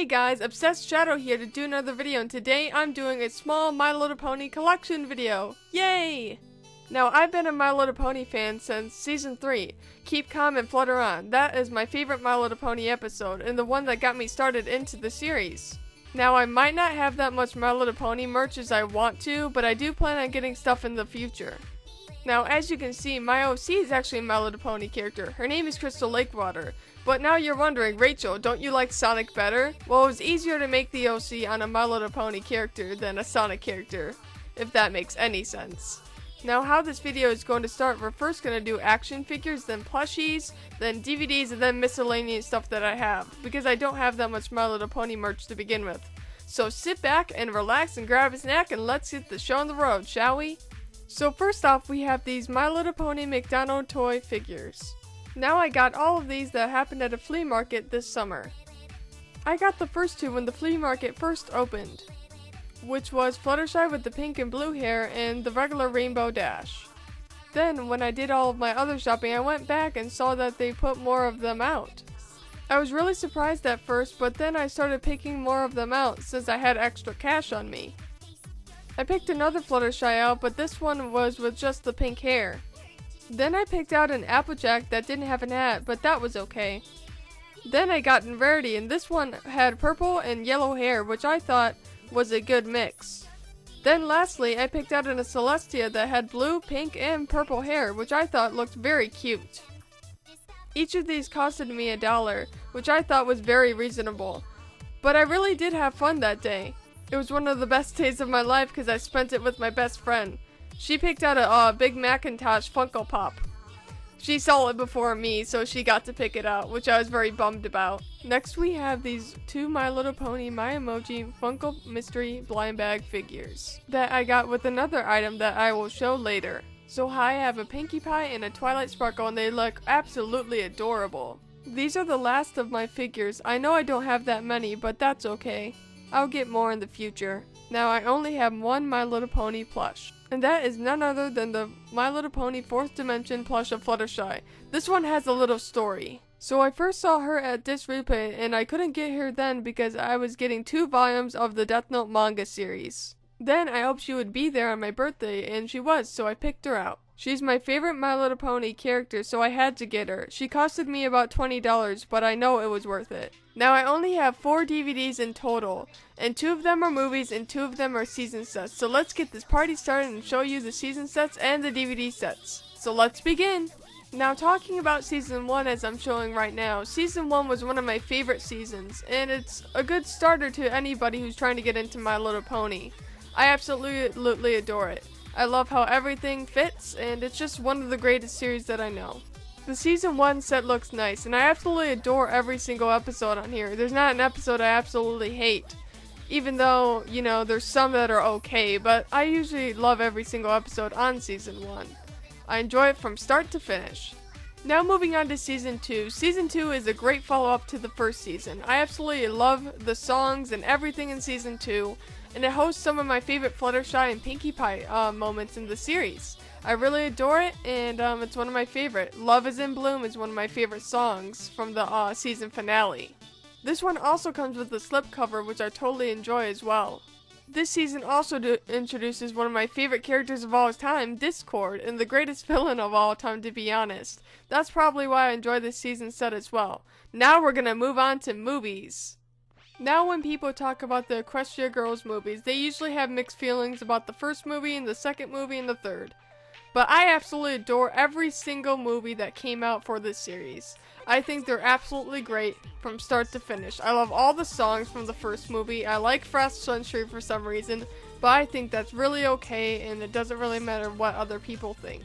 Hey guys, Obsessed Shadow here to do another video, and today I'm doing a small My Little Pony collection video. Yay! Now, I've been a My Little Pony fan since Season 3, Keep Calm and Flutter On. That is my favorite My Little Pony episode, and the one that got me started into the series. Now, I might not have that much My Little Pony merch as I want to, but I do plan on getting stuff in the future. Now, as you can see, my OC is actually a My Little Pony character. Her name is Crystal Lakewater. But now you're wondering, Rachel, don't you like Sonic better? Well, it was easier to make the OC on a My Little Pony character than a Sonic character, if that makes any sense. Now, how this video is going to start, we're first going to do action figures, then plushies, then DVDs, and then miscellaneous stuff that I have, because I don't have that much My Little Pony merch to begin with. So sit back and relax and grab a snack, and let's get the show on the road, shall we? So first off, we have these My Little Pony McDonald toy figures. Now I got all of these that happened at a flea market this summer. I got the first two when the flea market first opened, which was Fluttershy with the pink and blue hair and the regular Rainbow Dash. Then when I did all of my other shopping, I went back and saw that they put more of them out. I was really surprised at first, but then I started picking more of them out since I had extra cash on me. I picked another Fluttershy out, but this one was with just the pink hair. Then I picked out an Applejack that didn't have an hat, but that was okay. Then I got an Rarity, and this one had purple and yellow hair, which I thought was a good mix. Then lastly, I picked out a Celestia that had blue, pink, and purple hair, which I thought looked very cute. Each of these costed me $1, which I thought was very reasonable. But I really did have fun that day. It was one of the best days of my life because I spent it with my best friend. She picked out a Big Macintosh Funko Pop. She saw it before me, so she got to pick it out, which I was very bummed about. Next we have these two My Little Pony My Emoji Funko Mystery Blind Bag figures that I got with another item that I will show later. So I have a Pinkie Pie and a Twilight Sparkle, and they look absolutely adorable. These are the last of my figures. I know I don't have that many, but that's okay. I'll get more in the future. Now I only have one My Little Pony plush, and that is none other than the My Little Pony 4th Dimension plush of Fluttershy. This one has a little story. So I first saw her at Disc Replay, and I couldn't get her then because I was getting 2 volumes of the Death Note manga series. Then I hoped she would be there on my birthday, and she was, so I picked her out. She's my favorite My Little Pony character, so I had to get her. She costed me about $20, but I know it was worth it. Now I only have 4 DVDs in total, and 2 of them are movies and 2 of them are season sets. So let's get this party started and show you the season sets and the DVD sets. So let's begin! Now talking about season 1 as I'm showing right now, season 1 was one of my favorite seasons, and it's a good starter to anybody who's trying to get into My Little Pony. I absolutely adore it. I love how everything fits, and it's just one of the greatest series that I know. The season 1 set looks nice, and I absolutely adore every single episode on here. There's not an episode I absolutely hate, even though, you know, there's some that are okay, but I usually love every single episode on season 1. I enjoy it from start to finish. Now moving on to season 2. Season 2 is a great follow-up to the first season. I absolutely love the songs and everything in season 2, and it hosts some of my favorite Fluttershy and Pinkie Pie moments in the series. I really adore it, and it's one of my favorite. Love is in Bloom is one of my favorite songs from the season finale. This one also comes with the slipcover, which I totally enjoy as well. This season also introduces one of my favorite characters of all time, Discord, and the greatest villain of all time, to be honest. That's probably why I enjoy this season set as well. Now we're gonna move on to movies. Now when people talk about the Equestria Girls movies, they usually have mixed feelings about the first movie and the second movie and the third. But I absolutely adore every single movie that came out for this series. I think they're absolutely great from start to finish. I love all the songs from the first movie. I like Fast Century for some reason, but I think that's really okay, and it doesn't really matter what other people think.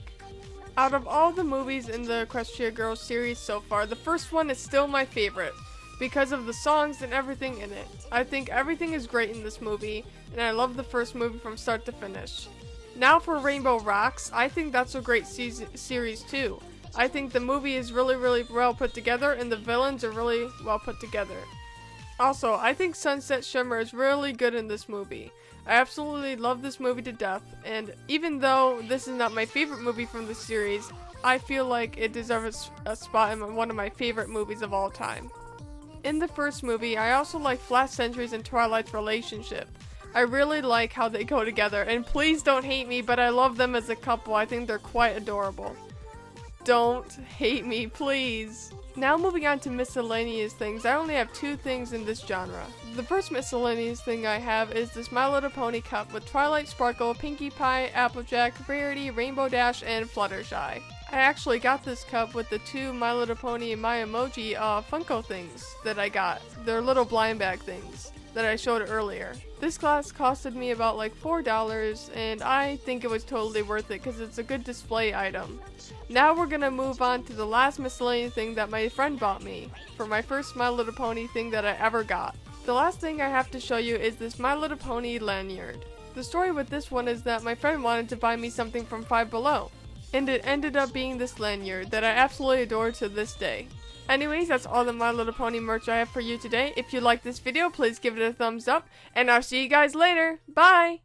Out of all the movies in the Equestria Girls series so far, the first one is still my favorite, because of the songs and everything in it. I think everything is great in this movie, and I love the first movie from start to finish. Now for Rainbow Rocks, I think that's a great series too. I think the movie is really well put together, and the villains are really well put together. Also, I think Sunset Shimmer is really good in this movie. I absolutely love this movie to death, and even though this is not my favorite movie from the series, I feel like it deserves a spot in one of my favorite movies of all time. In the first movie, I also like Flash Sentry's and Twilight's relationship. I really like how they go together, and please don't hate me, but I love them as a couple. I think they're quite adorable. Don't hate me, please. Now moving on to miscellaneous things, I only have 2 things in this genre. The first miscellaneous thing I have is this My Little Pony cup with Twilight Sparkle, Pinkie Pie, Applejack, Rarity, Rainbow Dash, and Fluttershy. I actually got this cup with the 2 My Little Pony and My Emoji Funko things that I got. They're little blind bag things that I showed earlier. This glass costed me about like $4, and I think it was totally worth it because it's a good display item. Now we're gonna move on to the last miscellaneous thing that my friend bought me for my first My Little Pony thing that I ever got. The last thing I have to show you is this My Little Pony lanyard. The story with this one is that my friend wanted to buy me something from Five Below, and it ended up being this lanyard that I absolutely adore to this day. Anyways, that's all the My Little Pony merch I have for you today. If you liked this video, please give it a thumbs up, and I'll see you guys later. Bye!